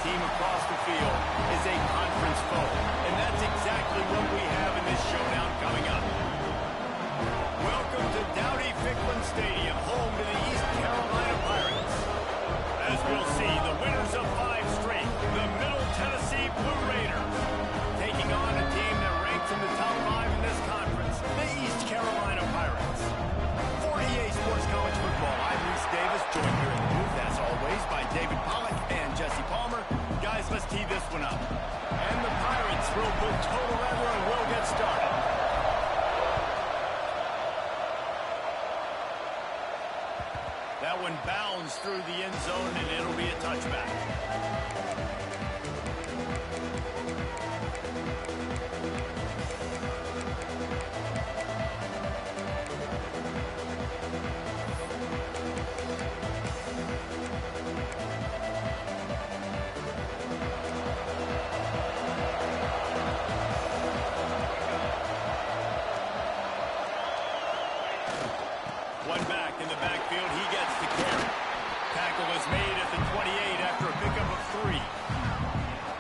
team across the field is a conference foe. And that's exactly what we have in this showdown coming up. Welcome to Dowdy-Ficklin Stadium, home to the East Carolina Pirates. As we'll see, the winners of 5 straight, the Middle Tennessee Blue Raiders, taking on a team that ranks in the top 5 in this conference, the East Carolina Pirates. For EA Sports College Football, I'm Reese Davis, joined here in the booth, as always, by David Pollack and Jesse Palmer. Guys, let's tee this one up. And the Pirates will put total leather and will get started. That one bounds through the end zone, and it'll be a touchback. One back in the backfield, he gets the carry. Tackle is made at the 28 after a pickup of 3.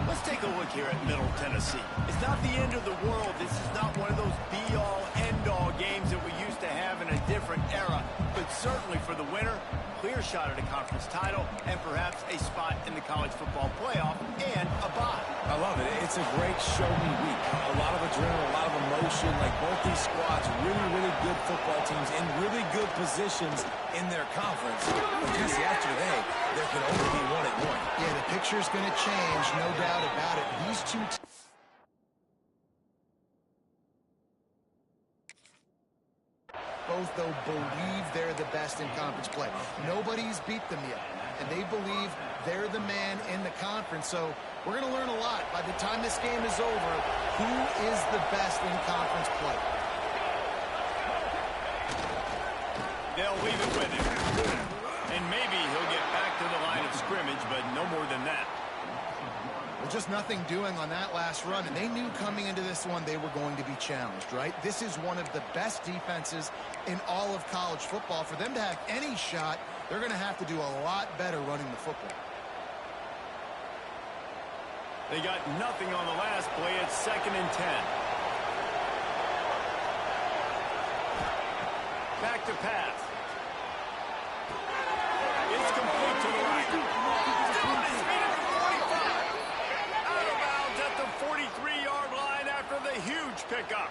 Let's take a look here at Middle Tennessee. It's not the end of the world. This is not one of those be-all, end-all games that we used to have in a different era. But certainly for the winner, clear shot at a conference title and perhaps a spot in the college football playoff and a bye. I love it. It's a great show-me week. A lot of adrenaline, a lot of emotion. Like both these squads, really good football teams in really good positions in their conference. But Jesse, after today, there can only be one at one. Yeah, the picture's going to change, no doubt about it. These two both, though, believe they're the best in conference play. Nobody's beat them yet, and they believe they're the man in the conference. So we're going to learn a lot. By the time this game is over, who is the best in conference play? They'll leave it with him. And maybe he'll get back to the line of scrimmage, but no more than that. Well, just nothing doing on that last run, and they knew coming into this one they were going to be challenged, right? This is one of the best defenses in all of college football. For them to have any shot, they're going to have to do a lot better running the football. They got nothing on the last play. It's 2nd and 10. Back to pass. It's complete to the right. Still on his feet at the 45. Out of bounds at the 43-yard line after the huge pickup.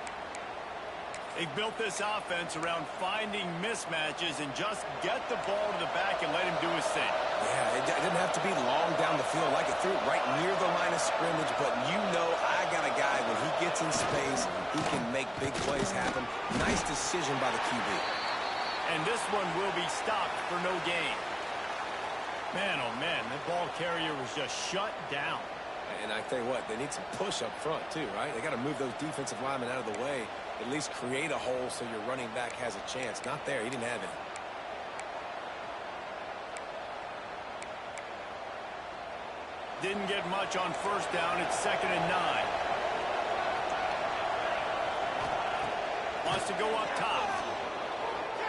They've built this offense around finding mismatches and just get the ball to the back and let him do his thing. Yeah, it didn't have to be long down the field. Like it threw it right near the line of scrimmage, but you know I got a guy, when he gets in space, he can make big plays happen. Nice decision by the QB. And this one will be stopped for no gain. Man, oh man, the ball carrier was just shut down. And I tell you what, they need some push up front too, right? They got to move those defensive linemen out of the way, at least create a hole so your running back has a chance. Not there, he didn't have it. Didn't get much on 1st down. It's 2nd and 9. Wants to go up top.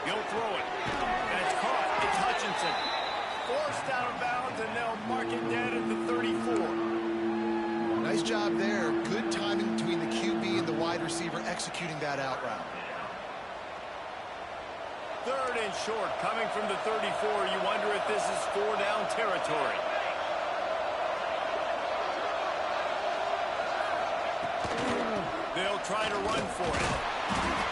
He'll throw it. And it's caught. It's Hutchinson. Forced out of bounds, and they'll mark it dead at the 34. Nice job there. Good timing between the QB and the wide receiver executing that out route. 3rd and short, coming from the 34. You wonder if this is 4-down territory. They'll try to run for it.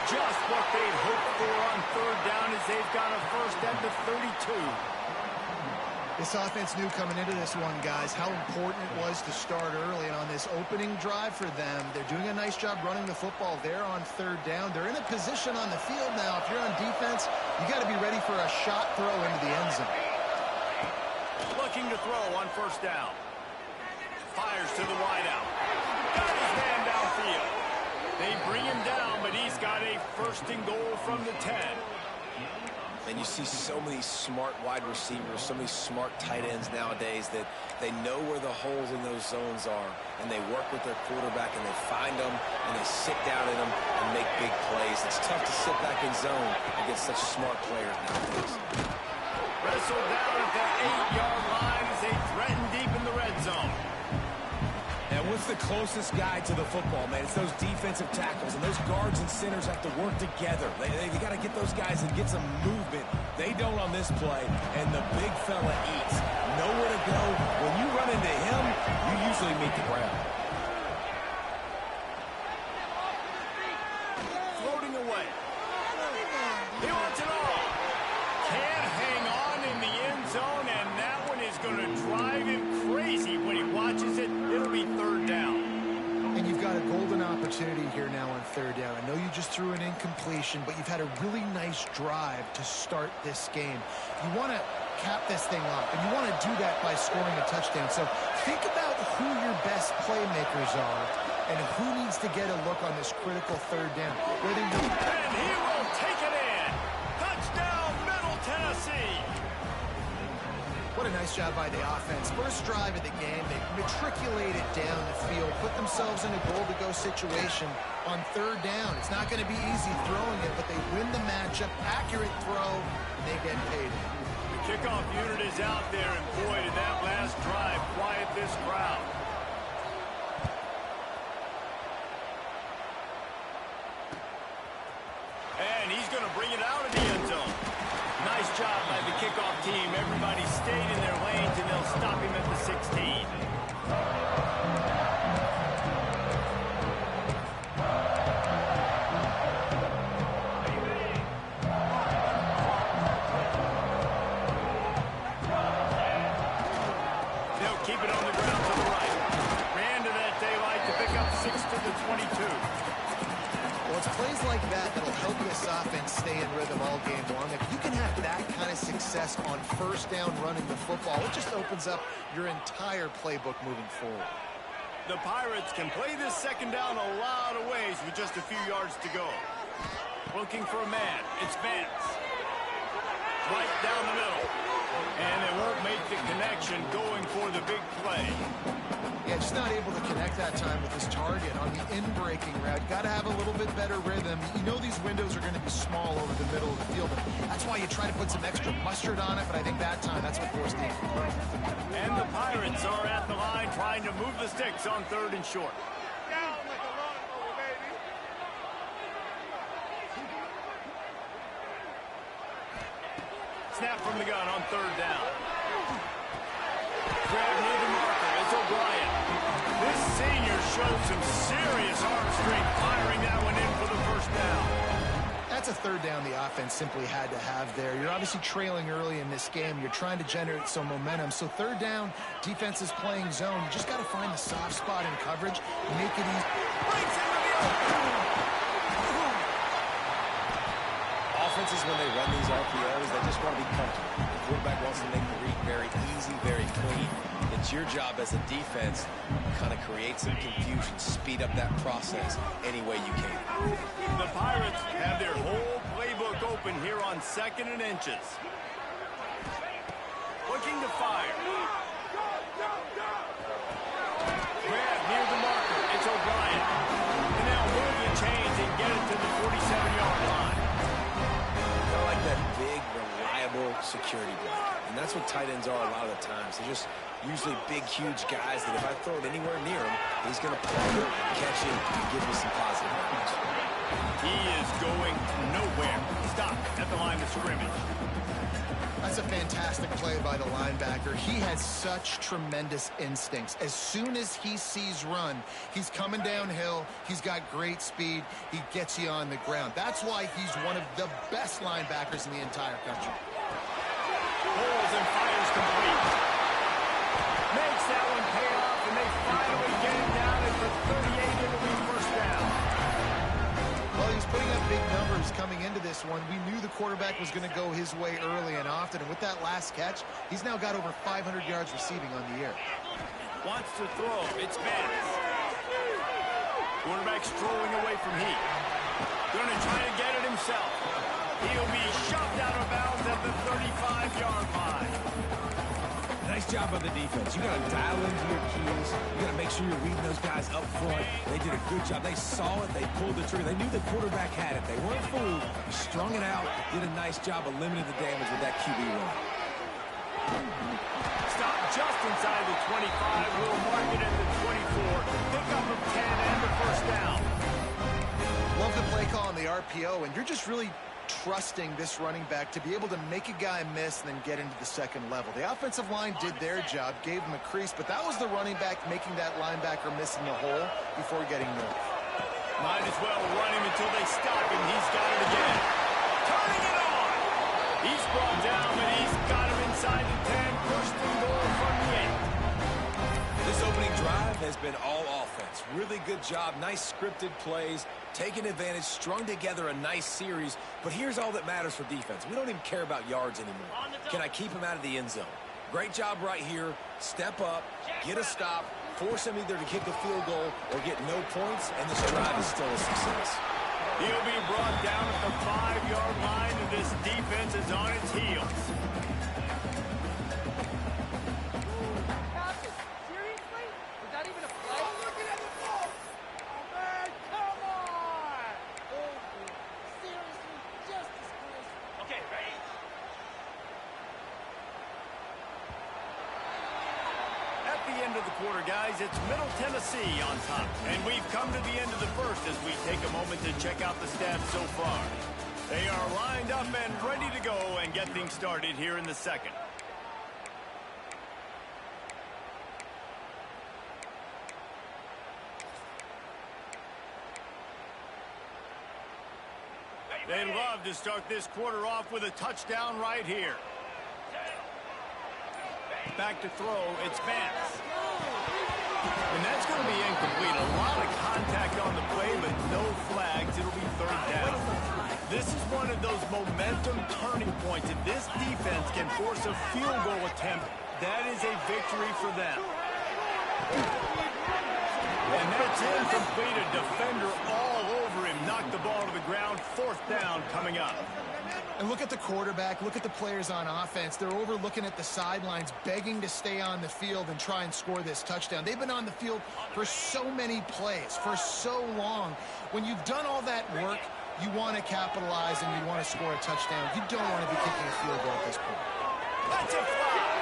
Just what they'd hoped for on 3rd down as they've got a first at the 32. This offense knew coming into this one, guys, how important it was to start early. And on this opening drive for them, they're doing a nice job running the football there on 3rd down. They're in a position on the field now. If you're on defense, you got to be ready for a shot throw into the end zone. Looking to throw on 1st down. Fires to the wideout. Got his man downfield. They bring him down, but he's got a 1st and goal from the 10. And you see so many smart wide receivers, so many smart tight ends nowadays that they know where the holes in those zones are, and they work with their quarterback, and they find them, and they sit down in them and make big plays. It's tough to sit back in zone against such smart players nowadays. Wrestled down at the 8-yard line as they threaten deep in the red zone. What's the closest guy to the football, man? It's those defensive tackles, and those guards and centers have to work together. They got to get those guys and get some movement. They don't on this play, and the big fella eats. Nowhere to go. When you run into him, you usually meet the ground. Floating away. He wants it all. Can't hang on in the end zone, and that one is going to drive him crazy when he watches it. It'll be third down. And you've got a golden opportunity here now on third down. I know you just threw an incompletion, but you've had a really nice drive to start this game. You want to cap this thing off, and you want to do that by scoring a touchdown. So think about who your best playmakers are and who needs to get a look on this critical third down. And he will take it in. Touchdown, Middle Tennessee. What a nice job by the offense. First drive of the game, they matriculated down the field, put themselves in a goal-to-go situation on third down. It's not going to be easy throwing it, but they win the matchup. Accurate throw, and they get paid. The kickoff unit is out there, and boy, did that last drive quiet this crowd. And he's going to bring it out of the end zone. Nice job by the kickoff team. Everybody stayed in their lanes, and they'll stop him at the 16. They'll keep it on the ground to the right. Ran to that daylight to pick up 6 to the 22. Well, it's plays like that that'll help this offense stay in rhythm all game long. If you can have that kind of success on first down running the football, it just opens up your entire playbook moving forward. The Pirates can play this second down a lot of ways with just a few yards to go. Looking for a man. It's Vance. Right down the middle. And they won't make the connection going for the big play. Yeah, just not able to connect that time with his target on the in-breaking route. Got to have a little bit better rhythm. You know these windows are going to be small over the middle of the field. That's why you try to put some extra mustard on it, but I think that time that's what forced him. And the Pirates are at the line trying to move the sticks on third and short. Snap from the gun on third down. Grab near the marker. It's O'Brien. This senior showed some serious arm strength firing that one in for the first down. That's a third down the offense simply had to have there. You're obviously trailing early in this game. You're trying to generate some momentum. So third down, defense is playing zone. You just got to find the soft spot in coverage, make it easy. Breaks into the open. Offenses, when they run these RPOs, they just want to be comfortable. The quarterback wants to make the read very easy, very clean. It's your job as a defense to kind of create some confusion, speed up that process any way you can. The Pirates have their whole playbook open here on 2nd and inches. Looking to fire. Grab near the marker. It's O'Brien. And they'll move the chains and get it to the 47-yard line. I like that big, reliable security blanket. And that's what tight ends are a lot of the times. They're just usually big, huge guys that if I throw it anywhere near him, he's going to play it, catch it, and give me some positive numbers. He is going nowhere. Stop at the line of scrimmage. That's a fantastic play by the linebacker. He has such tremendous instincts. As soon as he sees run, he's coming downhill. He's got great speed. He gets you on the ground. That's why he's one of the best linebackers in the entire country. Pulls and fires complete. Makes that one pay off, and they finally get him down at the 38. It'll be first down. Well, he's putting up big numbers coming into this one. We knew the quarterback was going to go his way early and often, and with that last catch, he's now got over 500 yards receiving on the year. Wants to throw. It's Vance. Quarterback strolling away from Heat. Going to try to get it himself. He'll be shoved out of bounds at the 35-yard line. Nice job by the defense. You got to dial into your keys. You got to make sure you're reading those guys up front. They did a good job. They saw it. They pulled the trigger. They knew the quarterback had it. They weren't fooled. Strung it out. Did a nice job of limiting the damage with that QB run. Stop just inside the 25. We'll mark it at the 24. Pick up of 10 and the first down. Love the play call on the RPO, and you're just really trusting this running back to be able to make a guy miss and then get into the second level. The offensive line did their job, gave him a crease, but that was the running back making that linebacker miss in the hole before getting north. Might as well run him until they stop him. He's got it again. Turning it on. He's brought down, but he's got him inside the 10. First and goal from the 8. This opening drive has been all offense. Really good job. Nice scripted plays. Taking advantage, strung together a nice series. But here's all that matters for defense. We don't even care about yards anymore. Can I keep him out of the end zone? Great job right here. Step up, get a stop, force him either to kick a field goal or get no points, and this drive is still a success. He'll be brought down at the 5-yard line, and this defense is on its heels. Seriously? Was that even a play? Looking at the ball! Oh, man, come on! Oh, seriously, just disgraceful. Okay, ready? At the end of the quarter, guys, it's Middle Tennessee on top. And we've come to the end of the first as we take a moment to check out the stats so far. They are lined up and ready to go and get things started here in the second. They'd love to start this quarter off with a touchdown right here. Back to throw, it's Vance. And that's going to be incomplete. A lot of contact on the play, but no flags. It'll be third down. This is one of those momentum turning points. If this defense can force a field goal attempt, that is a victory for them. And that's incomplete. A defender all over him. Knocked the ball to the ground. Fourth down coming up. And look at the quarterback, look at the players on offense. They're over looking at the sidelines, begging to stay on the field and try and score this touchdown. They've been on the field for so many plays, for so long. When you've done all that work, you want to capitalize and you want to score a touchdown. You don't want to be kicking a field goal at this point. That's a fly.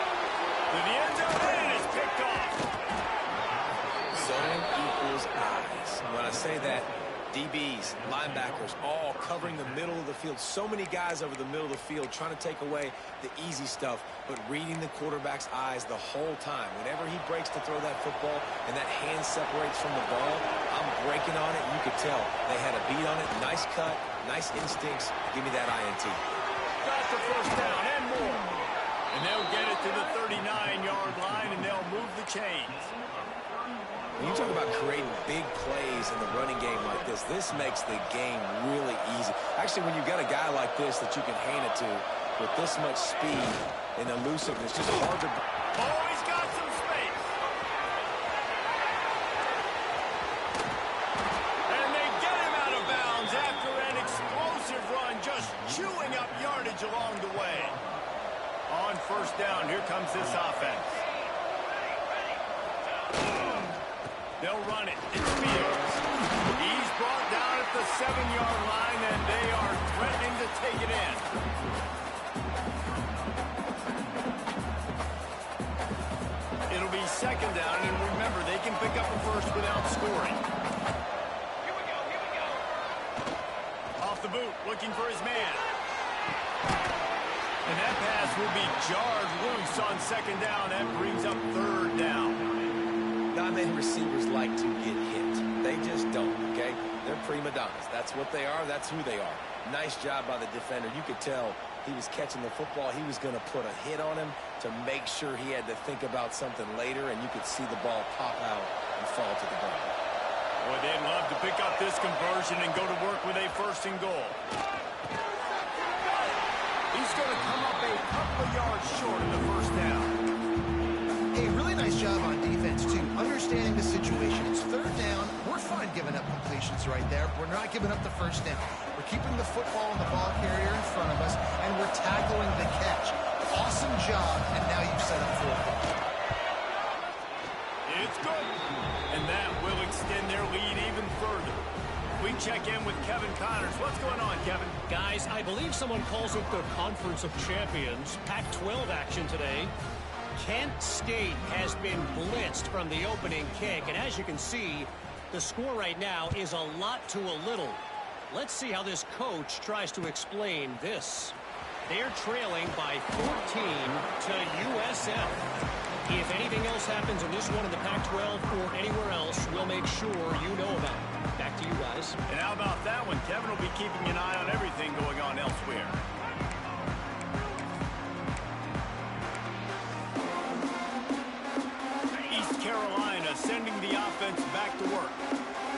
To the end zone, and it's picked off. Zone equals eyes. When I say that, DBs, linebackers, all covering the middle of the field. So many guys over the middle of the field trying to take away the easy stuff, but reading the quarterback's eyes the whole time. Whenever he breaks to throw that football and that hand separates from the ball, I'm breaking on it. You could tell they had a beat on it. Nice cut, nice instincts. Give me that INT. Got the first down and more. And they'll get it to the 39-yard line, and they'll move the chains. When you talk about creating big plays in the running game like this makes the game really easy. Actually, when you've got a guy like this that you can hand it to with this much speed and elusiveness, just hard to... Oh, he's got some space. And they get him out of bounds after an explosive run, just chewing up yardage along the way. On first down, here comes this offense. They'll run it. It's Fields. He's brought down at the 7-yard line, and they are threatening to take it in. It'll be second down, and remember, they can pick up a first without scoring. Here we go, here we go. Off the boot, looking for his man. And that pass will be jarred loose on second down. That brings up third down. Not many receivers like to get hit. They just don't, okay? They're prima donnas. That's what they are. That's who they are. Nice job by the defender. You could tell he was catching the football. He was going to put a hit on him to make sure he had to think about something later, and you could see the ball pop out and fall to the ground. Boy, they'd love to pick up this conversion and go to work with a first and goal. He's going to come up a couple of yards short of the first down. Hey, really nice job on defense, too. Understanding the situation. It's third down. We're fine giving up completions right there. We're not giving up the first down. We're keeping the football and the ball carrier in front of us, and we're tackling the catch. Awesome job, and now you've set up fourth down. It's good. And that will extend their lead even further. We check in with Kevin Connors. What's going on, Kevin? Guys, I believe someone calls it the Conference of Champions. Pac-12 action today. Kent State has been blitzed from the opening kick, and as you can see, the score right now is a lot to a little. Let's see how this coach tries to explain this. They're trailing by 14 to USF. If anything else happens in this one in the Pac-12 or anywhere else, we'll make sure you know about it. Back to you guys. And how about that one? Kevin will be keeping an eye on everything going on elsewhere. East Carolina sending the offense back to work.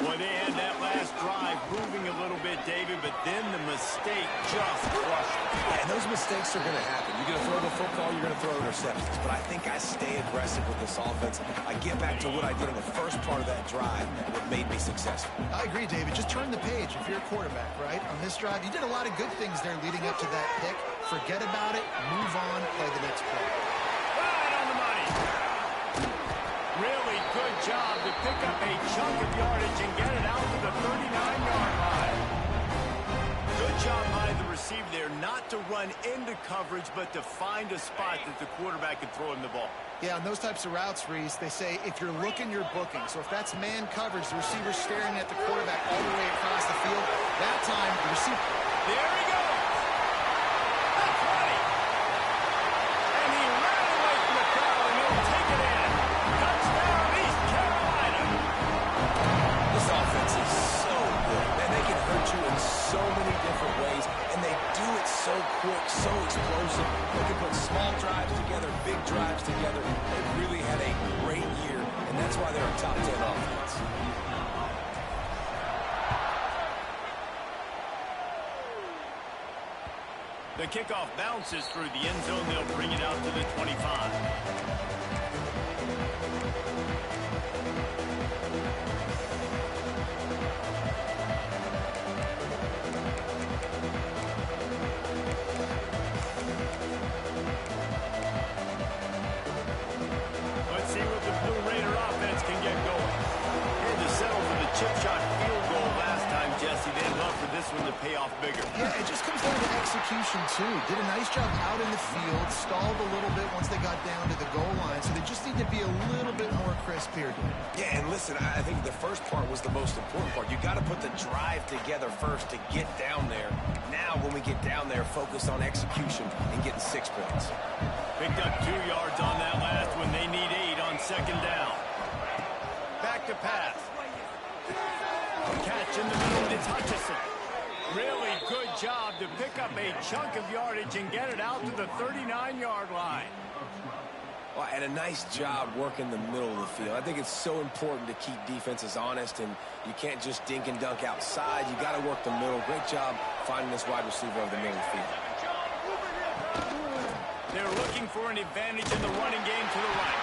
Boy, they had that last drive moving a little bit, David, but then the mistake just crushed it. Yeah, and those mistakes are going to happen. You're going to throw the football, you're going to throw interceptions. But I think I stay aggressive with this offense. I get back to what I did in the first part of that drive, what made me successful. I agree, David. Just turn the page if you're a quarterback, right? On this drive, you did a lot of good things there leading up to that pick. Forget about it, move on, play the next play. Right on the money. Really good job to pick up a chunk of yardage and get it out to the 39-yard line. Good job by the receiver there, not to run into coverage, but to find a spot that the quarterback can throw him the ball. Yeah, on those types of routes, Reese, they say if you're looking, you're booking. So if that's man coverage, the receiver's staring at the quarterback all the way across the field, that time the receiver... There he goes. That's right. And he ran away from the crowd, and he'll take it in. Touchdown, East Carolina. This offense is so good. Man, they can hurt you in so many different ways, and they do it so quick, so explosive. They can put small drives together, big drives together. They really had a great year, and that's why they're a top 10 offense. The kickoff bounces through the end zone. They'll bring it out to the 25. Let's see what the Blue Raider offense can get going. Had to settle for the chip shot field goal last time, Jesse. They'd love for this one to pay off bigger. Yeah, it just comes down to execution, too. Did a nice job out in the field, stalled a little bit once they got down to the goal line, so they just need to be a little bit more crisp here. Yeah, and listen, I think the first part was the most important part. You got to put the drive together first to get down there. Now, when we get down there, focus on execution and getting 6 points. Picked up 2 yards on that last one. They need 8 on second down. Back to pass. Catch in the middle. It's Hutchison. Really good job to pick up a chunk of yardage and get it out to the 39-yard line. Well, and a nice job working the middle of the field. I think it's so important to keep defenses honest, and you can't just dink and dunk outside. You got to work the middle. Great job finding this wide receiver of the middle of the field. They're looking for an advantage in the running game to the right.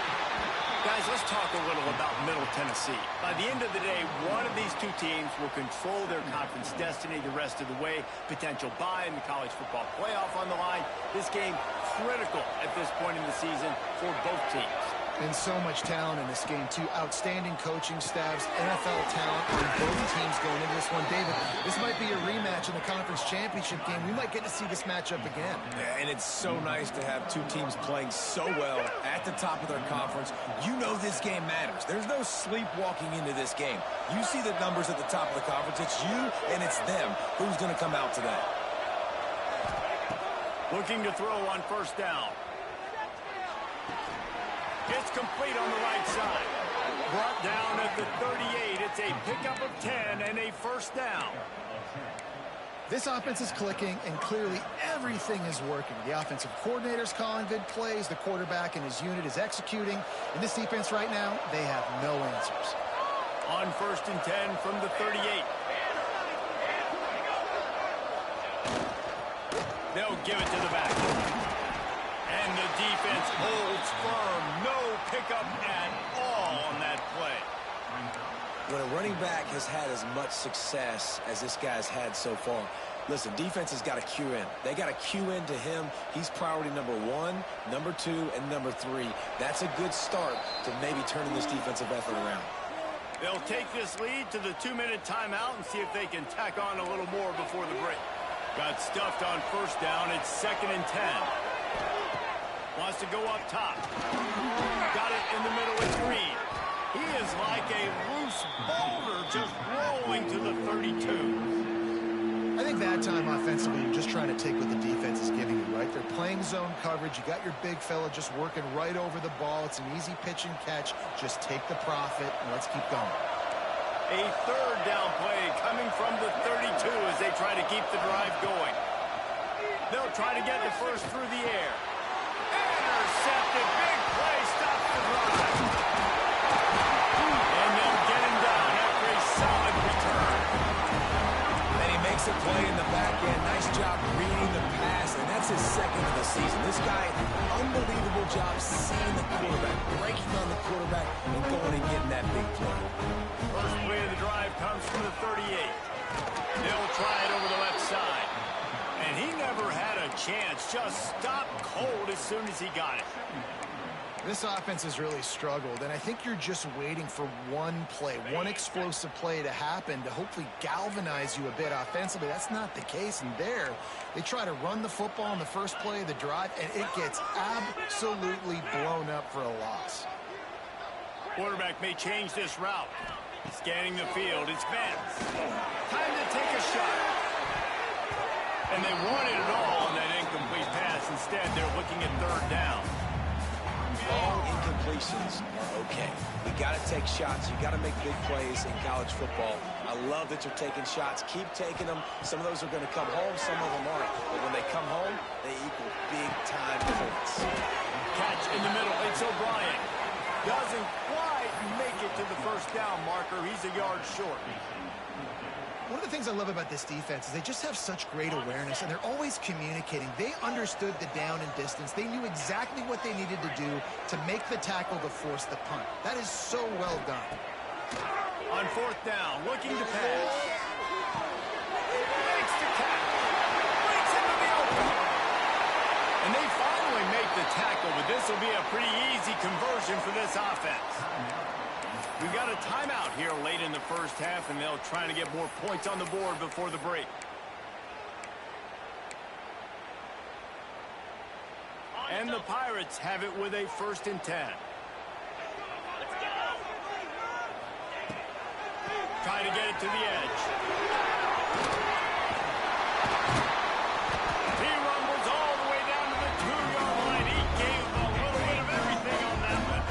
Guys, let's talk a little about Middle Tennessee. By the end of the day, one of these two teams will control their conference destiny the rest of the way. Potential bye in the college football playoff on the line. This game critical at this point in the season for both teams. And so much talent in this game, too. Outstanding coaching staffs, NFL talent on both teams going into this one. David, this might be a rematch in the conference championship game. We might get to see this matchup again. Yeah, and it's so nice to have two teams playing so well at the top of their conference. You know this game matters. There's no sleepwalking into this game. You see the numbers at the top of the conference. It's you and it's them. Who's going to come out today? Looking to throw on first down. It's complete on the right side. Brought down at the 38. It's a pickup of 10 and a first down. This offense is clicking, and clearly everything is working. The offensive coordinator's calling good plays. The quarterback and his unit is executing. In this defense right now, they have no answers. On first and 10 from the 38. They'll give it to the back. And the defense holds firm. No pickup at all on that play. When a running back has had as much success as this guy's had so far, listen, defense has got to cue in. They got to cue in to him. He's priority number 1, number 2, and number 3. That's a good start to maybe turning this defensive effort around. They'll take this lead to the 2-minute timeout and see if they can tack on a little more before the break. Got stuffed on first down. It's 2nd and 10. Wants to go up top. Got it in the middle with Green. He is like a loose boulder just rolling to the 32. I think that time offensively, you're just trying to take what the defense is giving you, right? They're playing zone coverage. You got your big fella just working right over the ball. It's an easy pitch and catch. Just take the profit and let's keep going. A 3rd down play coming from the 32 as they try to keep the drive going. They'll try to get the first through the air. Intercepted. Big play. Stops the drive. And they'll get him down after a solid return. And he makes a play in the back end. Nice job reading the pass, and that's his 2nd of the season. This guy, unbelievable job seeing the quarterback, breaking on the quarterback, and going and getting that big play. First play of the drive comes from the 38. They'll try it over the left side. And he never had a chance. Just stopped cold as soon as he got it. This offense has really struggled, and I think you're just waiting for one play, one explosive play to happen to hopefully galvanize you a bit offensively. That's not the case, and there, they try to run the football in the first play of the drive, and it gets absolutely blown up for a loss. Quarterback may change this route. Scanning the field, it's Vance. Time to take a shot. And they wanted it all on that incomplete pass. Instead, they're looking at 3rd down. All incompletions are okay. You got to take shots. You got to make big plays in college football. I love that you're taking shots. Keep taking them. Some of those are going to come home. Some of them aren't. But when they come home, they equal big-time points. Catch in the middle. It's O'Brien. Doesn't quite make it to the first down marker. He's a yard short. One of the things I love about this defense is they just have such great awareness, and they're always communicating. They understood the down and distance. They knew exactly what they needed to do to make the tackle to force the punt. That is so well done. On 4th down, looking to pass. Makes the catch. Breaks into the open. And they finally make the tackle, but this will be a pretty easy conversion for this offense. We've got a timeout here late in the first half, and they'll try to get more points on the board before the break. And the Pirates have it with a 1st and 10. Try to get it to the edge. He rumbles all the way down to the 2-yard line. He gave a little bit of everything on that one.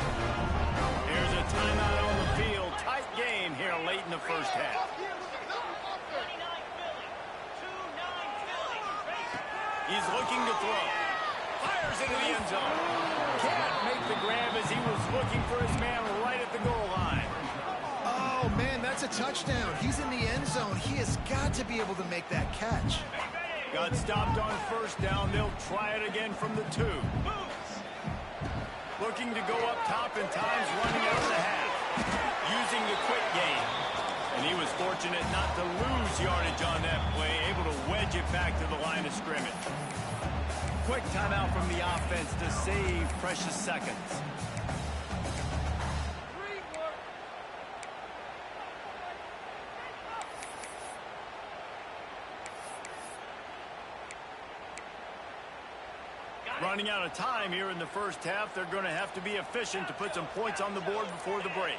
Here's a timeout on the field. Tight game here late in the first half. He's looking to throw. Fires into the end zone. Can't make the grab as he was looking for his man right at the goal line. Oh, man, that's a touchdown. He's in the end zone. He has got to be able to make that catch. Got stopped on first down. They'll try it again from the 2. Looking to go up top in times, running out of the half. Using the quick game. And he was fortunate not to lose yardage on that play, able to wedge it back to the line of scrimmage. Quick timeout from the offense to save precious seconds. Running out of time here in the first half. They're going to have to be efficient to put some points on the board before the break.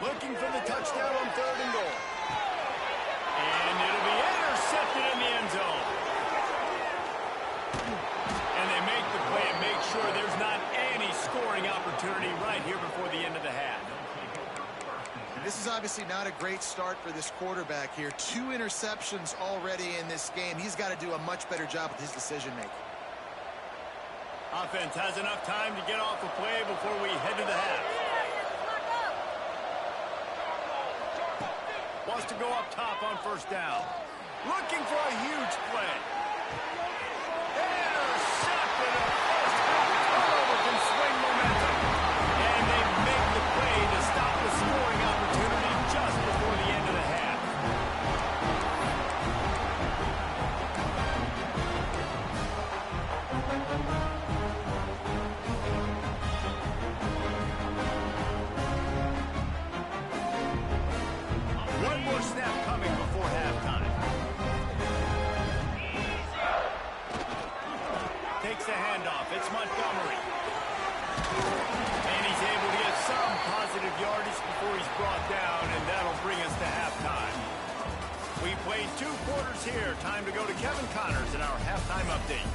Looking for the touchdown on 3rd and goal. And it'll be intercepted in the end zone. And they make the play and make sure there's not any scoring opportunity right here before the end of the half. This is obviously not a great start for this quarterback here. 2 interceptions already in this game. He's got to do a much better job with his decision-making. Offense has enough time to get off a play before we head to the half. Wants to go up top on first down. Looking for a huge play. Intercepted a first half turnover can swing momentum. And they make the play to stop the scoring opportunity just before the end of the half. takes the handoff. It's Montgomery. And he's able to get some positive yardage before he's brought down, and that'll bring us to halftime. We played 2 quarters here. Time to go to Kevin Connors in our halftime update.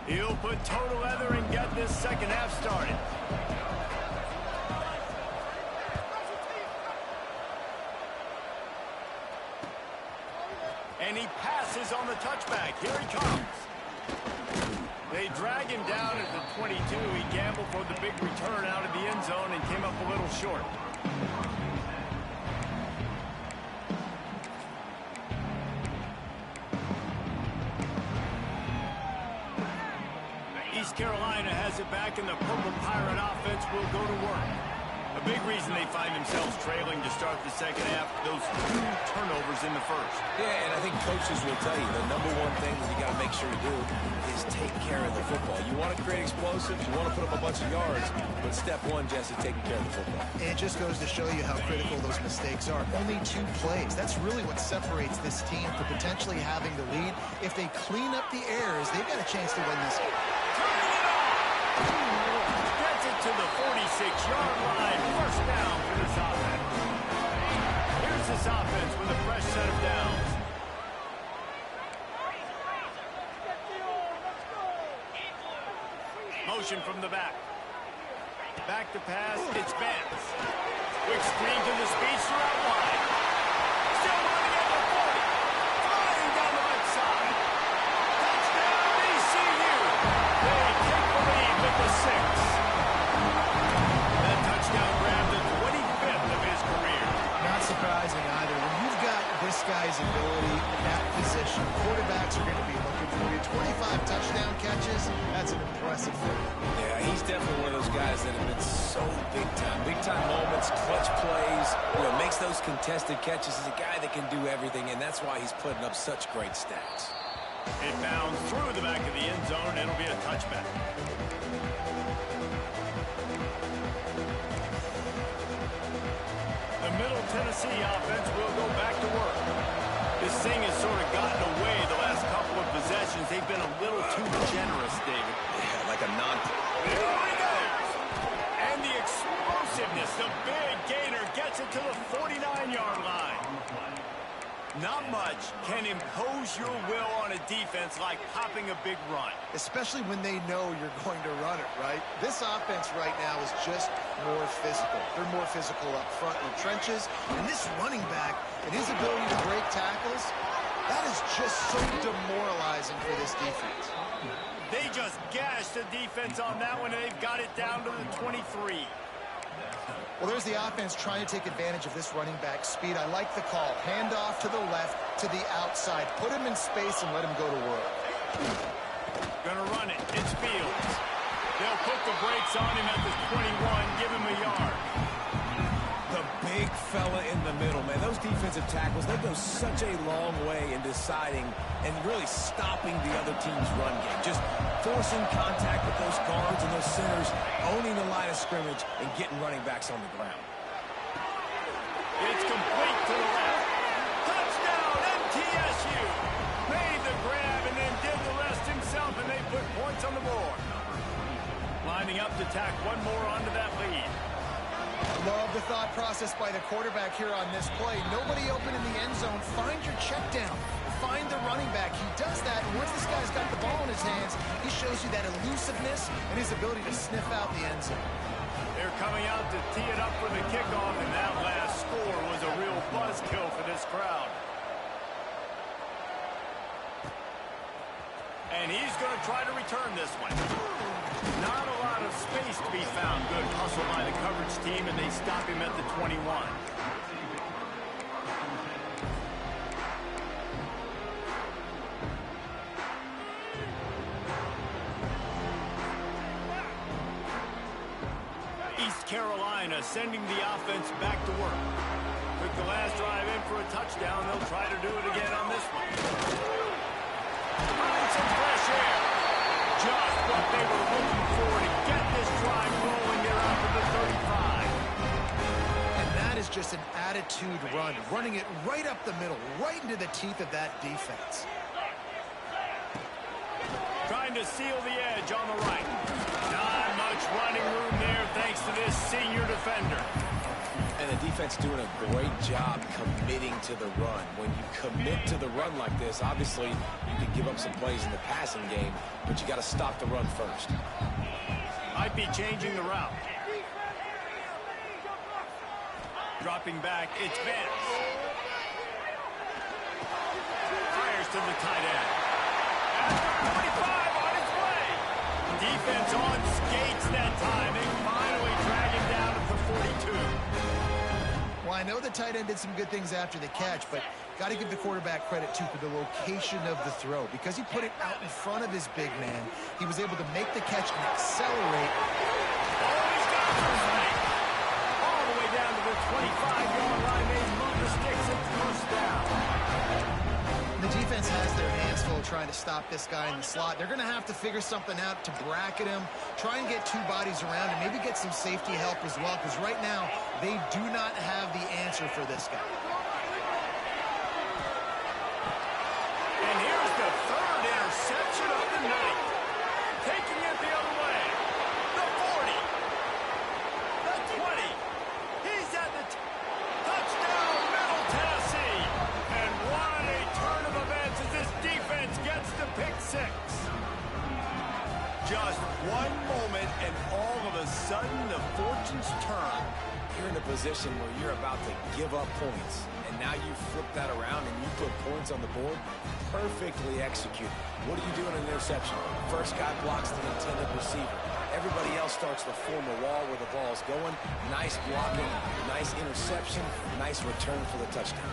He'll put total leather and get this second half started. And he passes on the touchback. Here he comes. They drag him down at the 22. He gambled for the big return out of the end zone and came up a little short. East Carolina has it back, and the Purple Pirate offense will go to work. A big reason they find themselves trailing to start the second half, those 2 turnovers in the first. Yeah, and I think coaches will tell you the number one thing that you got to make sure you do is take care of the football. You want to create explosives, you want to put up a bunch of yards, but step 1, Jesse, taking care of the football. And it just goes to show you how critical those mistakes are. Only 2 plays. That's really what separates this team from potentially having the lead. If they clean up the errors, they've got a chance to win this game. Gets it to the 46-yard line. First down for this offense. Here's this offense with a fresh set of downs. Motion from the back. Back to pass. It's Vance. Quick screen to the speedster out wide. Still running at the 40. Flying down the left side. Touchdown, ECU. They take the lead with the 6. That touchdown grabbed the 25th of his career. Not surprising either. When you've got this guy's ability in that position, quarterbacks are going to be looking for you. 25 touchdown catches, that's an impressive thing. Yeah, he's definitely one of those guys that have been so big time. Big time moments, clutch plays, makes those contested catches. He's a guy that can do everything, and that's why he's putting up such great stats. It bounds through the back of the end zone. It'll be a touchback. The Middle Tennessee offense will go back to work. This thing has sort of gotten away the last couple of possessions. They've been a little too generous, David. Yeah, like a non... Here he goes. And the explosiveness, the big gainer gets it to the 49-yard line. Not much can impose your will on a defense like popping a big run. Especially when they know you're going to run it, right? This offense right now is just more physical. They're more physical up front in the trenches. And this running back and his ability to break tackles, that is just so demoralizing for this defense. They just gashed the defense on that one, and they've got it down to the 23. Well, there's the offense trying to take advantage of this running back speed. I like the call. Hand off to the left, to the outside. Put him in space and let him go to work. Gonna run it. It's Fields. They'll put the brakes on him at the 21, give him a yard. The big fella in the middle, man. Those defensive tackles, they go such a long way in deciding and really stopping the other team's run game. Just forcing contact with those guards and those centers, owning the line of scrimmage, and getting running backs on the ground. It's complete to the left. Touchdown, MTSU. Made the grab and then did the rest himself, and they put points on the board. Lining up to tack one more onto that lead. Love the thought process by the quarterback here on this play. Nobody open in the end zone. Find your check down. Find the running back. He does that, and once this guy's got the ball in his hands, he shows you that elusiveness and his ability to sniff out the end zone. They're coming out to tee it up for the kickoff, and that last score was a real buzzkill for this crowd. And he's going to try to return this one. Not a lot of space to be found. Good hustle by the coverage team, and they stop him at the 21. East Carolina sending the offense back to work. Took the last drive in for a touchdown. They'll try to do it again on this one. Find some fresh air. Just what they were looking for to get this drive rolling there out to the 35. And that is just just an attitude run, running it right up the middle, right into the teeth of that defense. Trying to seal the edge on the right. Not much running room there thanks to this senior defender. And the defense doing a great job committing to the run. When you commit to the run like this, obviously you can give up some plays in the passing game, but you got to stop the run first. Might be changing the route. Dropping back, it's Vance. Fires to the tight end. After 45 on its way. Defense on skates that time. They finally drag him down at the 42. Well, I know the tight end did some good things after the catch, but got to give the quarterback credit, too, for the location of the throw. Because he put it out in front of his big man, he was able to make the catch and accelerate. Oh, he's got it. All the way down to the 25-yard line. They move the sticks and first down. The defense has their hands full trying to stop this guy in the slot. They're going to have to figure something out to bracket him, try and get two bodies around, and maybe get some safety help as well, because right now they do not have the answer for this guy. And here's the third interception of the night. Taking it the other way. The 40. The 20. He's at the touchdown, Middle Tennessee. And what a turn of events as this defense gets the pick six. Just one moment and all of a sudden the fortunes turn. You're in a position where you're about to give up points, and now you flip that around and you put points on the board. Perfectly executed. What do you do in an interception? First guy blocks the intended receiver. Everybody else starts to form a wall where the ball's going. Nice blocking, nice interception, nice return for the touchdown.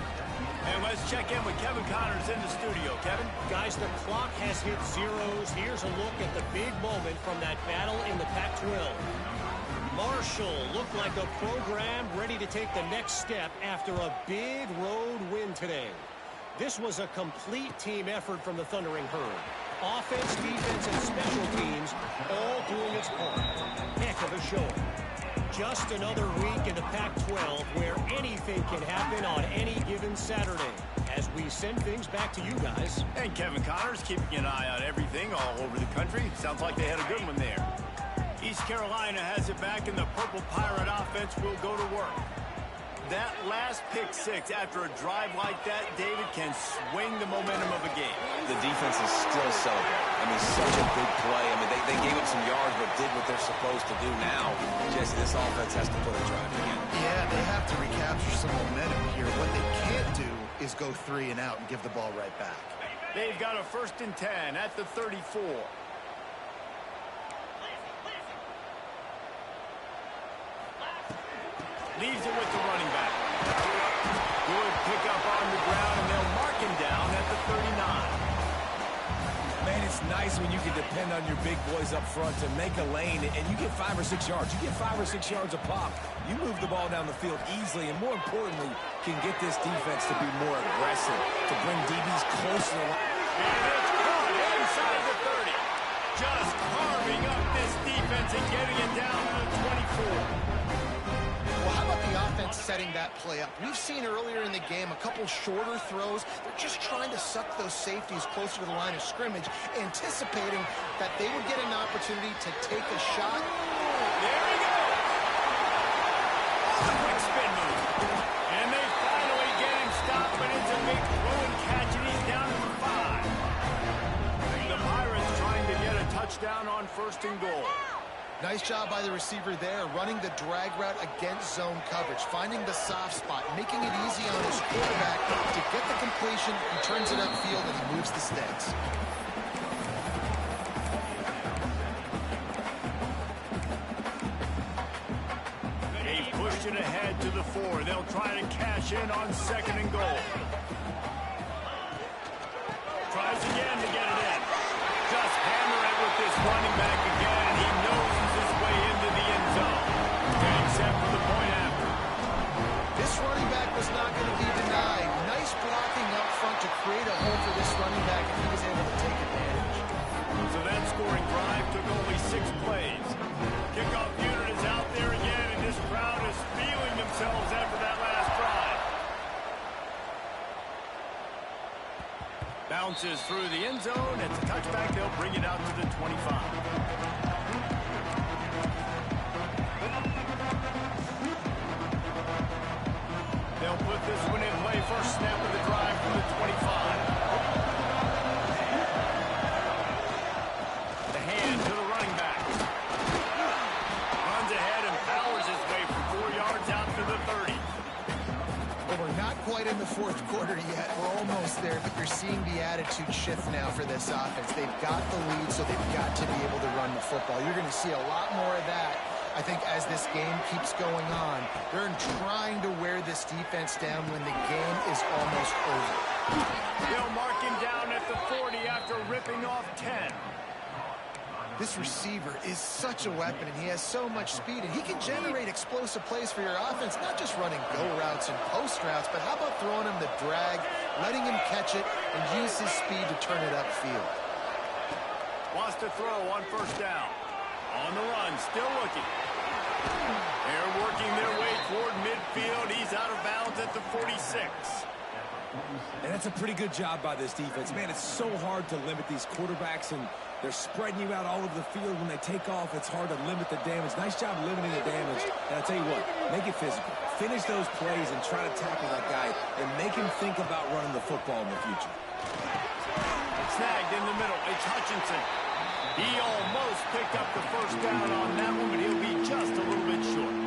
And let's check in with Kevin Connors in the studio. Kevin? Guys, the clock has hit zeros. Here's a look at the big moment from that battle in the Pac-12. Marshall looked like a program ready to take the next step after a big road win today. This was a complete team effort from the Thundering Herd. Offense, defense, and special teams all doing its part. Heck of a showing. Just another week in the Pac-12 where anything can happen on any given Saturday. As we send things back to you guys. And Kevin Connors keeping an eye on everything all over the country. Sounds like they had a good one there. East Carolina has it back, and the Purple Pirate offense will go to work. That last pick six after a drive like that, David, can swing the momentum of a game. The defense is still celebrating. I mean, such a big play. I mean, they gave up some yards but did what they're supposed to do now. Jesse, this offense has to put a drive again. Yeah, they have to recapture some momentum here. What they can't do is go 3 and out and give the ball right back. They've got a 1st and 10 at the 34. Leaves it with the running back. Good pickup on the ground, and they'll mark him down at the 39. Man, it's nice when you can depend on your big boys up front to make a lane, and you get 5 or 6 yards. You get 5 or 6 yards a pop. You move the ball down the field easily, and more importantly, can get this defense to be more aggressive, to bring DBs closer. And it's caught inside the 30. Just carving up this defense and getting it down to the 24. Well, how about the offense setting that play up? We've seen earlier in the game a couple shorter throws. They're just trying to suck those safeties closer to the line of scrimmage, anticipating that they would get an opportunity to take a shot. There he goes. Quick spin move. And they finally get him stopped, but it's a big throw and catch, and he's down to the 5. The Pirates trying to get a touchdown on 1st and goal. Nice job by the receiver there, running the drag route against zone coverage, finding the soft spot, making it easy on his quarterback to get the completion. He turns it upfield and he moves the sticks. They've pushed it ahead to the 4. They'll try to cash in on 2nd and goal. Tries again to get it in. Just hammer it with this running back again, and he noses his way into the end zone. And set for the point after. This running back was not going to be denied. Nice blocking up front to create a hole for this running back, and he was able to take advantage. So that scoring drive took only 6 plays. Kickoff unit is out there again, and this crowd is feeling themselves after that last bounces through the end zone. It's a touchback. They'll bring it out to the 25. They'll put this one in play. First snap of the drive from the 25. The hand to the running back. Runs ahead and powers his way for 4 yards out to the 30. Well, we're not quite in the fourth quarter yet. We're almost there, but you're seeing the attitude shift now for this offense. They've got the lead, so they've got to be able to run the football. You're going to see a lot more of that, I think, as this game keeps going on. They're trying to wear this defense down when the game is almost over. They'll mark him down at the 40 after ripping off 10. This receiver is such a weapon, and he has so much speed, and he can generate explosive plays for your offense, not just running go routes and post routes, but how about throwing him the drag, letting him catch it, and use his speed to turn it upfield. Wants to throw on first down. On the run, still looking. They're working their way toward midfield. He's out of bounds at the 46. And that's a pretty good job by this defense. Man, it's so hard to limit these quarterbacks, and they're spreading you out all over the field. When they take off, it's hard to limit the damage. Nice job limiting the damage. And I'll tell you what, make it physical. Finish those plays and try to tackle that guy and make him think about running the football in the future. Snagged in the middle. It's Hutchinson. He almost picked up the first down on that one, but he'll be just a little bit short.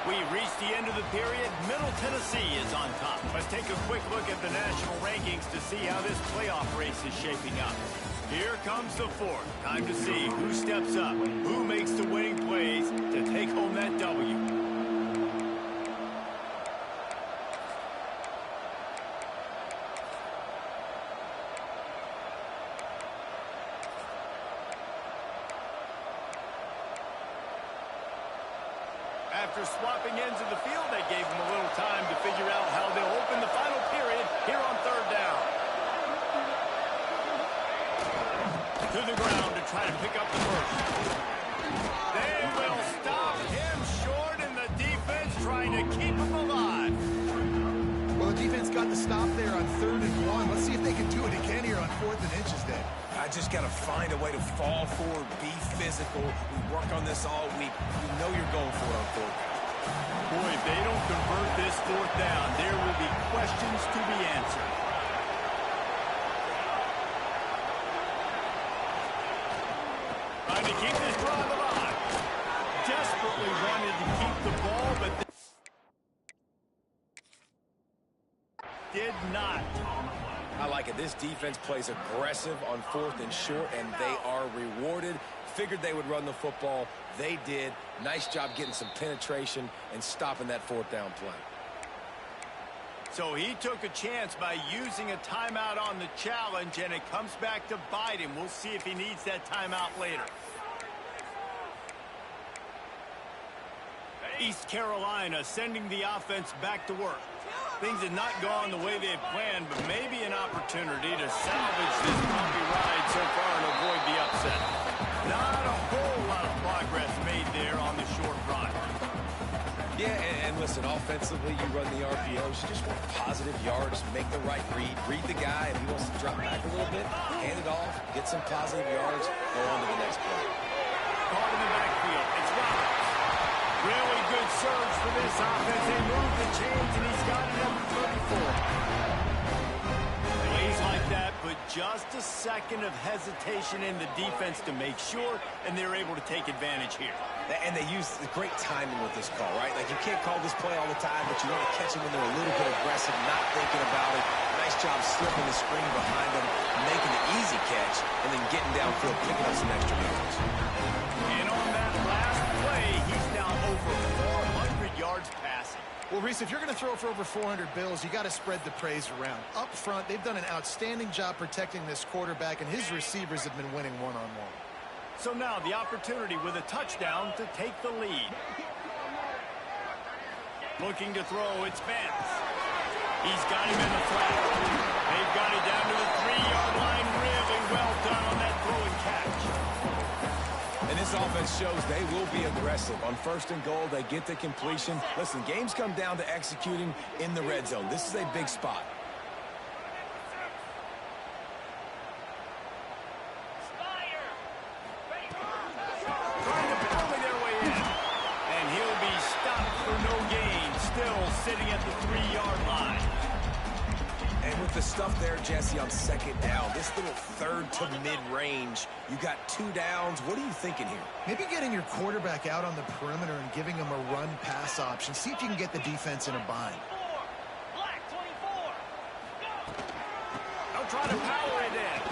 We reached the end of the period. Middle Tennessee is on top. Let's take a quick look at the national rankings to see how this playoff race is shaping up. Here comes the fourth. Time to see who steps up, who makes the winning plays to take home that W. After swapping ends of the field, they gave them a little time to figure out how they'll open the final period here on third down. To the ground to try to pick up the first. They will stop him short, and the defense trying to keep him alive. Well, the defense got the stop there on 3rd and 1. Let's see if they can do it again here on 4th and inches then. I just got to find a way to fall forward, be physical. We work on this all week. You know you're going for it on 4th down. Boy, if they don't convert this 4th down, there will be questions to be answered. Trying to keep this drive alive. Desperately wanted to keep the ball, but did not. I like it. This defense plays aggressive on 4th and short, and they are rewarded. Figured they would run the football. They did. Nice job getting some penetration and stopping that 4th down play. So he took a chance by using a timeout on the challenge, and it comes back to bite him. We'll see if he needs that timeout later. East Carolina sending the offense back to work. Things had not gone the way they had planned, but maybe an opportunity to salvage this bumpy ride so far and avoid the upset. Not a whole lot of progress made there on the short run. Yeah, and listen, offensively, you run the RPOs. You just want positive yards, make the right read. Read the guy. If he wants to drop back a little bit, hand it off, get some positive yards, go on to the next play. Caught in the backfield. It's Roberts. Really good surge for this offense. They moved the chains, and he's got it up to 34. Plays like that, but just a second of hesitation in the defense to make sure, and they're able to take advantage here. And they use the great timing with this call, right? Like, you can't call this play all the time, but you want to catch them when they're a little bit aggressive, not thinking about it. Nice job slipping the screen behind them, making the easy catch, and then getting downfield, picking up some extra yards. And on that last play, he's now over 400 yards passing. Well, Reese, if you're going to throw for over 400 bills, you got to spread the praise around. Up front, they've done an outstanding job protecting this quarterback, and his receivers have been winning one-on-one. So now the opportunity with a touchdown to take the lead. Looking to throw, it's Vance. He's got him in the flat. They've got it down to the 3-yard line. Really well done on that throw and catch. And this offense shows they will be aggressive. On 1st and goal, they get the completion. Listen, games come down to executing in the red zone. This is a big spot. Trying to bully their way in. And he'll be stopped for no gain. Still sitting at the 3-yard line. And with the stuff there, Jesse, on 2nd down, this little 3rd to mid-range, you got 2 downs. What are you thinking here? Maybe getting your quarterback out on the perimeter and giving him a run-pass option. See if you can get the defense in a bind. They'll try to power it in.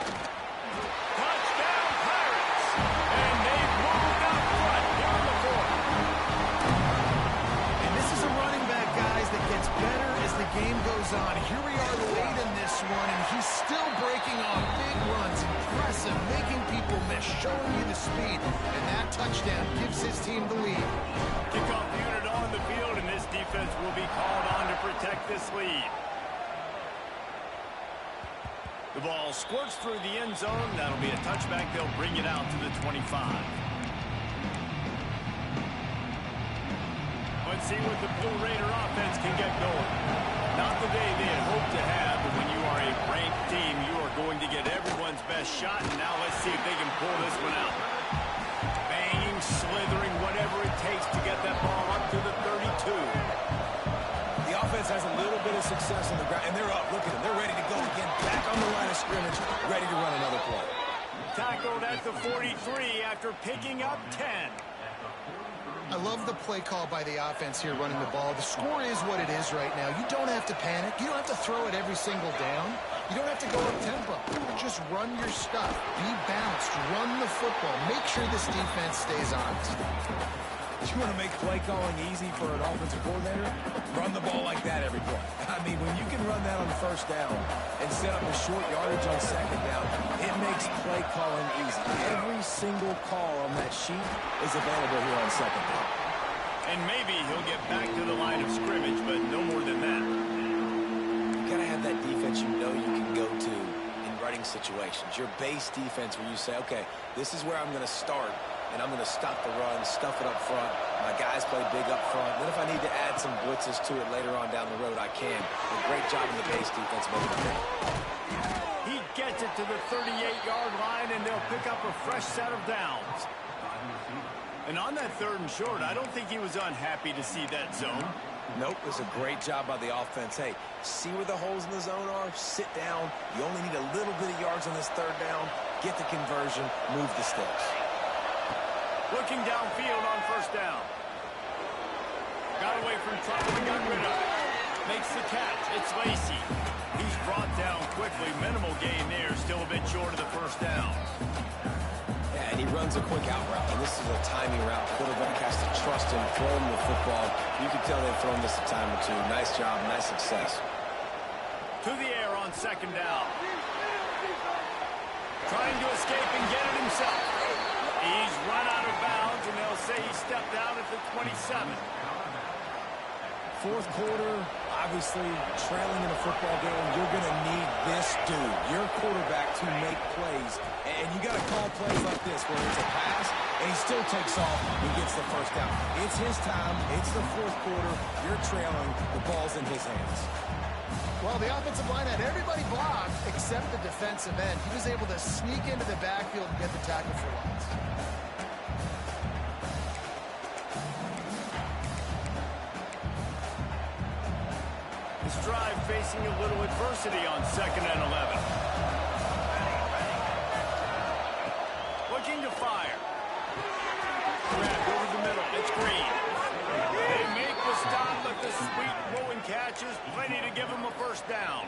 Touchdown, Pirates! And they've moved out front here in the 4th. And this is a running back, guys, that gets better as the game goes on. Here we are late in this one, and he's still breaking off big runs. Impressive, making people miss, showing you the speed. And that touchdown gives his team the lead. Kickoff unit on the field, and this defense will be called on to protect this lead. The ball squirts through the end zone. That'll be a touchback. They'll bring it out to the 25. Let's see what the Blue Raider offense can get going. Not the day they had hoped to have, but when you are a ranked team, you are going to get everyone's best shot. And now let's see if they can pull this one out. Banging, slithering, whatever it takes to get that ball up to the 32. The offense has a little bit of success on the ground, and they're up. Look at them. They're ready to go again. Back on the line of scrimmage, ready to run another play. Tackled at the 43 after picking up 10. I love the play call by the offense here running the ball. The score is what it is right now. You don't have to panic. You don't have to throw it every single down. You don't have to go up tempo. Just run your stuff. Be balanced. Run the football. Make sure this defense stays honest. You want to make play calling easy for an offensive coordinator? Run the ball like that every play. I mean, when you can run that on 1st down and set up a short yardage on 2nd down, it makes play calling easy. Every single call on that sheet is available here on 2nd down. And maybe he'll get back to the line of scrimmage, but no more than that. You got to have that defense you know you can go to in running situations. Your base defense where you say, okay, this is where I'm going to start. And I'm going to stop the run, stuff it up front. My guys play big up front. Then if I need to add some blitzes to it later on down the road, I can. A great job in the base defense making it happen. He gets it to the 38-yard line, and they'll pick up a fresh set of downs. And on that 3rd and short, I don't think he was unhappy to see that zone. Nope, it was a great job by the offense. Hey, see where the holes in the zone are? Sit down. You only need a little bit of yards on this 3rd down. Get the conversion. Move the sticks. Looking downfield on 1st down. Got away from trouble and got rid of it. Makes the catch. It's Lacy. He's brought down quickly. Minimal gain there. Still a bit short of the 1st down. Yeah, and he runs a quick out route. And this is a timing route. Quarterback has to trust him, throw him the football. You can tell they've thrown this a time or two. Nice job, nice success. To the air on 2nd down. Trying to escape and get it himself. He's run out of bounds, and they'll say he stepped out at the 27. 4th quarter, obviously, trailing in a football game, you're going to need this dude, your quarterback, to make plays. And you got to call plays like this, where it's a pass, and he still takes off and gets the 1st down. It's his time. It's the 4th quarter. You're trailing. The ball's in his hands. Well, the offensive line had everybody blocked except the defensive end. He was able to sneak into the backfield and get the tackle for loss. This drive facing a little adversity on 2nd and 11. Looking to fire. Grab over the middle. It's Green. They make the stop, but the sweet rolling catch is plenty to give them a 1st down.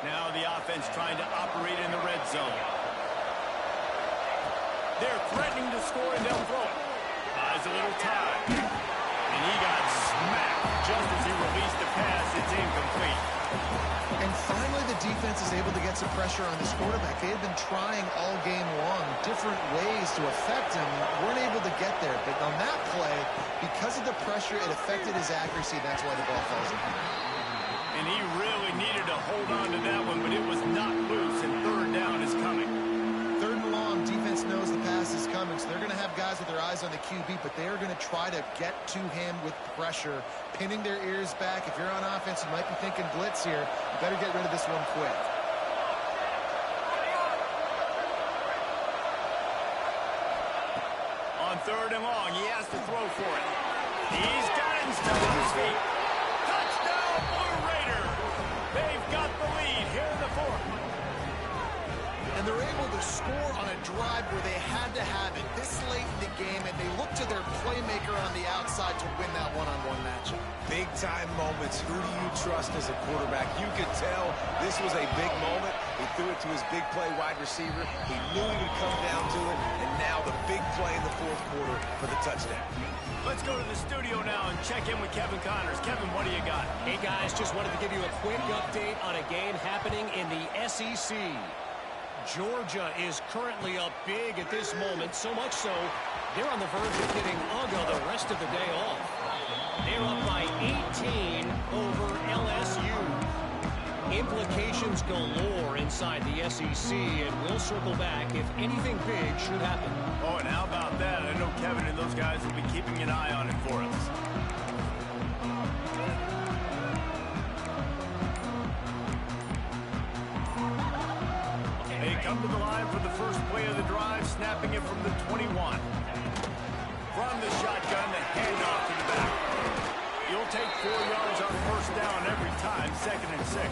Now the offense trying to operate in the red zone. They're threatening to score, and they'll throw it. Buys a little time. And he got smacked just as he released the pass. It's incomplete. And finally, the defense is able to get some pressure on this quarterback. They had been trying all game long different ways to affect him. Weren't able to get there. But on that play, because of the pressure, it affected his accuracy. That's why the ball falls in. And he really needed to hold on to that one, but it was not loose, and third down is coming. Third and long, defense knows the pass is coming, so they're going to have guys with their eyes on the QB, but they are going to try to get to him with pressure, pinning their ears back. If you're on offense, you might be thinking blitz here. You better get rid of this one quick. On third and long, he has to throw for it. He's got it and still on his feet. Touchdown, Blue Raider! They've got the lead here in the fourth. And they're able to score on a drive where they had to have it this late in the game, and they look to their playmaker on the outside to win that one-on-one matchup. Big-time moments. Who do you trust as a quarterback? You could tell this was a big moment. He threw it to his big play wide receiver. He knew he would come down to it, and now the big play in the fourth quarter for the touchdown. Let's go to the studio now and check in with Kevin Connors. Kevin, what do you got? Hey, guys, just wanted to give you a quick update on a game happening in the SEC. Georgia is currently up big at this moment, so much so they're on the verge of getting UGA the rest of the day off. They're up by 18 over LSU. Implications galore inside the SEC, and we'll circle back if anything big should happen. Oh, and how about that? I know Kevin and those guys will be keeping an eye on it for us. They come to the line for the first play of the drive, snapping it from the 21. From the shotgun, the handoff to the back. You'll take 4 yards on first down every time, 2nd and 6.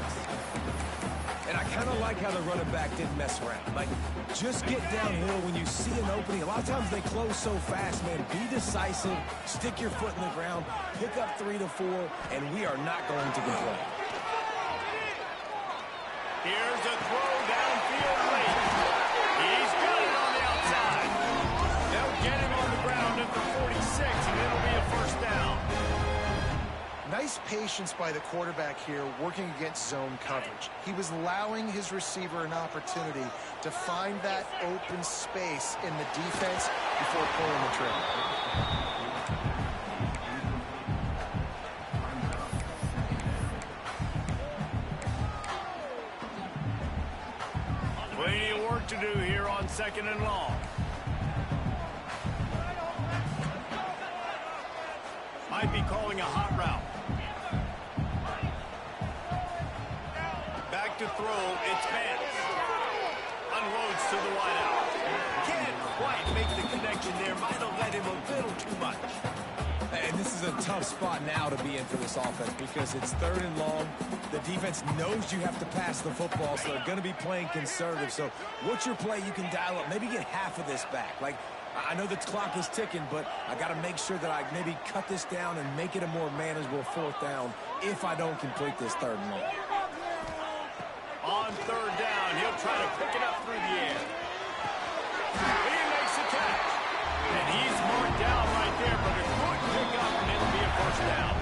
And I kind of like how the running back didn't mess around. Like, just get downhill when you see an opening. A lot of times they close so fast, man. Be decisive, stick your foot in the ground, pick up 3 to 4, and we are not going to complain. Here's a throw downfield late. He's got it on the outside. They'll get him on the ground at the 46, and it'll be a first down. Nice patience by the quarterback here working against zone coverage. He was allowing his receiver an opportunity to find that open space in the defense before pulling the trigger. Plenty of work to do here on 2nd and long. Might be calling a hot route. Back to throw, it's Vance. Unloads to the wideout. Can't quite make the connection there. Might have let him a little too much. And this is a tough spot now to be in for this offense because it's 3rd and long. The defense knows you have to pass the football, so they're going to be playing conservative. So what's your play you can dial up? Maybe get half of this back. Like, I know the clock is ticking, but I got to make sure that I maybe cut this down and make it a more manageable 4th down if I don't complete this 3rd and long. On 3rd down, he'll try to pick it up through the air. He makes the catch. And he's marked down right there, but a good pick up, and it'll be a first down.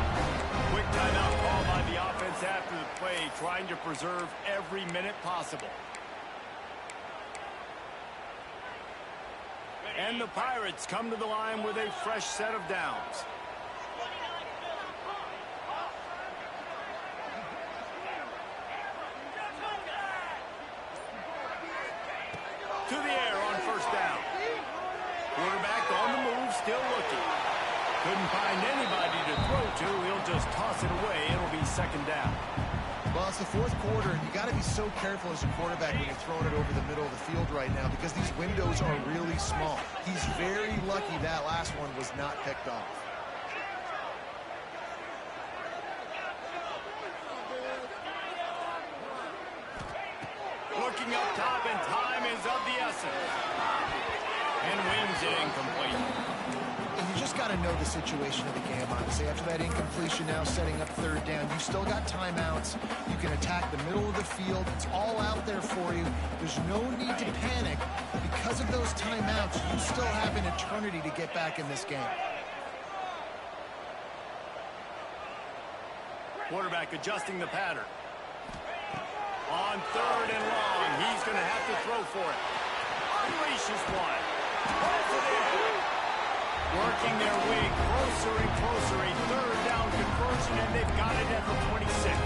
Quick timeout call by the offense after the play, trying to preserve every minute possible. And the Pirates come to the line with a fresh set of downs. To the air on first down. Quarterback on the move, still looking. Couldn't find anybody to throw to. He'll just toss it away. It'll be 2nd down. Well, it's the 4th quarter, and you got to be so careful as a quarterback when you're throwing it over the middle of the field right now because these windows are really small. He's very lucky that last one was not picked off. Looking up top, and time is of the essence. And wins it incomplete. And you just got to know the situation of the game, honestly. After that incompletion now setting up 3rd down, you still got timeouts. You can attack the middle of the field. It's all out there for you. There's no need to panic. Because of those timeouts, you still have an eternity to get back in this game. Quarterback adjusting the pattern. On 3rd and long, he's going to have to throw for it. Unleash finishes one. Pulls it in. Working their way closer and closer. A third down conversion, and they've got it at the 26.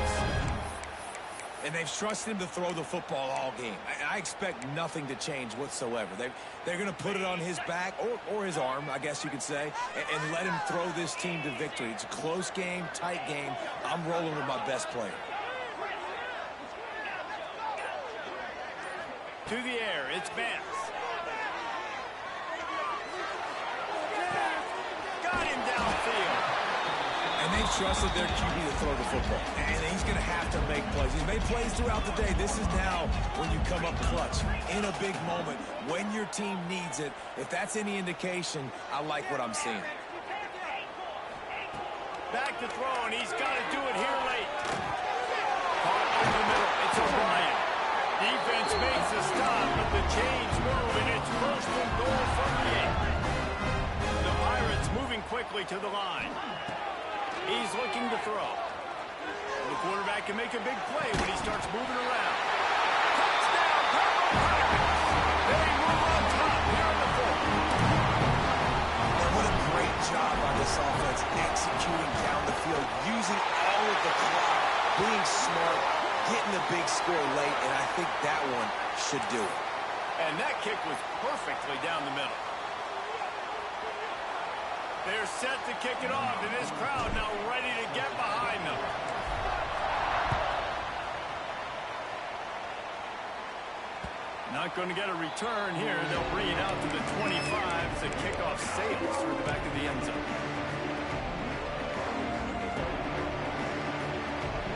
And they've trusted him to throw the football all game. I expect nothing to change whatsoever. They're going to put it on his back, or his arm, I guess you could say, and let him throw this team to victory. It's a close game, tight game. I'm rolling with my best player. To the air, it's Vance. Got him downfield. And they've trusted their QB to throw the football. And he's going to have to make plays. He's made plays throughout the day. This is now when you come up clutch in a big moment when your team needs it. If that's any indication, I like what I'm seeing. Back to throw, and he's got to do it here late. Caught in the middle. It's O'Brien. Defense makes a stop, but the chains move, and it's first and goal from the 8. The Pirates moving quickly to the line. He's looking to throw. The quarterback can make a big play when he starts moving around. Touchdown, Purple Pirates! They move on top here in the 4th. And what a great job by this offense executing down the field, using all of the clock, being smart, getting the big score late, and I think that one should do it. And that kick was perfectly down the middle. They're set to kick it off, and this crowd now ready to get behind them. Not going to get a return here. They'll bring it out to the 25 as the kickoff sails through the back of the end zone.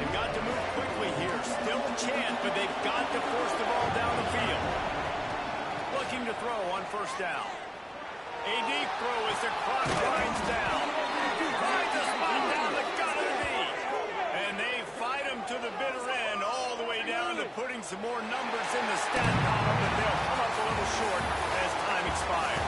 They've got to move quickly here. Still a chance, but they've got to force the ball down the field. Looking to throw on first down. A deep throw as the clock winds down. Finds a spot down the gut of the knee. And they fight him to the bitter end, all the way down to putting some more numbers in the stat column, but they'll come up a little short as time expires.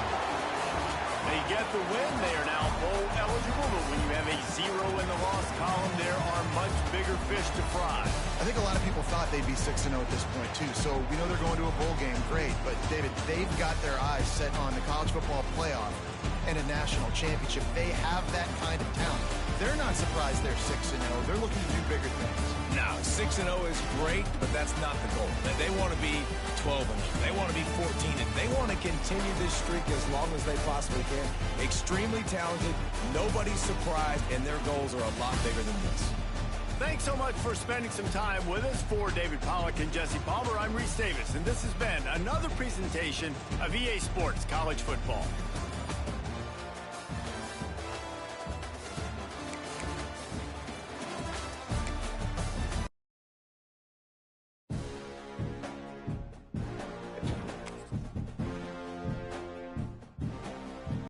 They get the win. They are now bowl eligible, but when you have a 0 in the loss column, there are much bigger fish to fry. I think a lot of people thought they'd be 6-0 at this point, too. So we know they're going to a bowl game. Great. But, David, they've got their eyes set on the college football playoff and a national championship. They have that kind of talent. They're not surprised they're 6-0. They're looking to do bigger things. Now, 6-0 is great, but that's not the goal. They want to be 12-0. They want to be 14-0. They want to continue this streak as long as they possibly can. Extremely talented. Nobody's surprised, and their goals are a lot bigger than this. Thanks so much for spending some time with us. For David Pollack and Jesse Palmer, I'm Reese Davis, and this has been another presentation of EA Sports College Football.